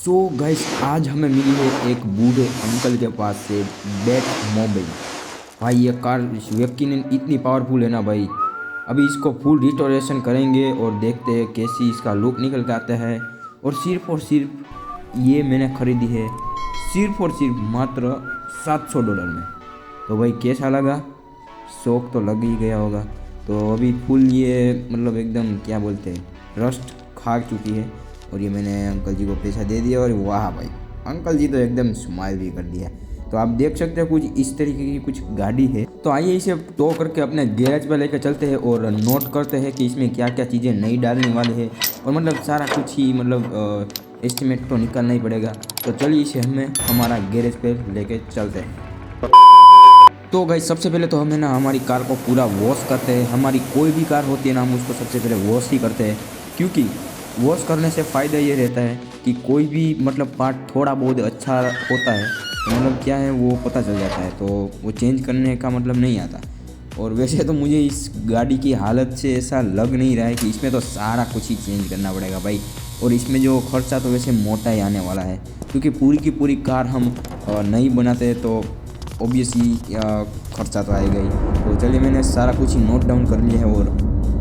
So guys आज हमें मिली है एक बूढ़े अंकल के पास से बैट मोबाइल। भाई ये कार यकीनन इतनी पावरफुल है ना भाई। अभी इसको फुल रिस्टोरेशन करेंगे और देखते हैं कैसी इसका लुक निकल के आता है। और सिर्फ ये मैंने ख़रीदी है सिर्फ और सिर्फ मात्र $700 में। तो भाई कैसा लगा, शौक तो लग ही गया होगा। तो अभी फुल ये मतलब एकदम क्या बोलते हैं रस्ट खा चुकी है। और ये मैंने अंकल जी को पैसा दे दिया और वाह भाई अंकल जी तो एकदम स्माइल भी कर दिया। तो आप देख सकते हैं कुछ इस तरीके की कुछ गाड़ी है। तो आइए इसे टो करके अपने गैरेज पर लेकर चलते हैं और नोट करते हैं कि इसमें क्या क्या चीज़ें नई डालने वाले हैं। और मतलब सारा कुछ ही मतलब एस्टिमेट तो निकालना ही पड़ेगा। तो चलिए इसे हमें हमारा गैरेज पे लेके चलते हैं। तो गाइस सबसे पहले तो हमें ना हमारी कार को पूरा वॉश करते हैं। हमारी कोई भी कार होती है ना, हम उसको सबसे पहले वॉश ही करते हैं, क्योंकि वॉश करने से फ़ायदा ये रहता है कि कोई भी मतलब पार्ट थोड़ा बहुत अच्छा होता है तो मतलब क्या है वो पता चल जाता है, तो वो चेंज करने का मतलब नहीं आता। और वैसे तो मुझे इस गाड़ी की हालत से ऐसा लग नहीं रहा है कि इसमें तो सारा कुछ ही चेंज करना पड़ेगा भाई। और इसमें जो खर्चा तो वैसे मोटा ही आने वाला है, क्योंकि पूरी की पूरी कार हम नहीं बनाते हैं तो ऑब्वियसली खर्चा तो आएगा ही। तो चलिए मैंने सारा कुछ ही नोट डाउन कर लिया है। और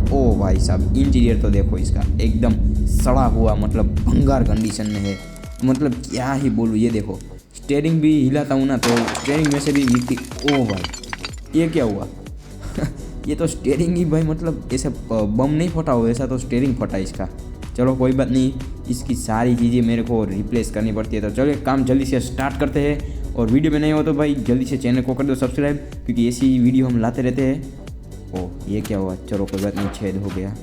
ओ भाई साहब इंटीरियर तो देखो इसका एकदम सड़ा हुआ मतलब भंगार कंडीशन में है। मतलब क्या ही बोलूँ, ये देखो स्टीयरिंग भी हिलाता हूँ ना तो स्टीयरिंग में से भी मिट्टी। ओ भाई ये क्या हुआ ये तो स्टीयरिंग ही भाई मतलब ऐसे बम नहीं फटा हो, ऐसा तो स्टीयरिंग फटा इसका। चलो कोई बात नहीं, इसकी सारी चीज़ें मेरे को रिप्लेस करनी पड़ती है। तो चलो काम जल्दी से स्टार्ट करते हैं। और वीडियो में नहीं हो तो भाई जल्दी से चैनल को कर दो सब्सक्राइब, क्योंकि ऐसी वीडियो हम लाते रहते हैं। ओह ये क्या हुआ, चलो कोई बात नहीं, छेद हो गया।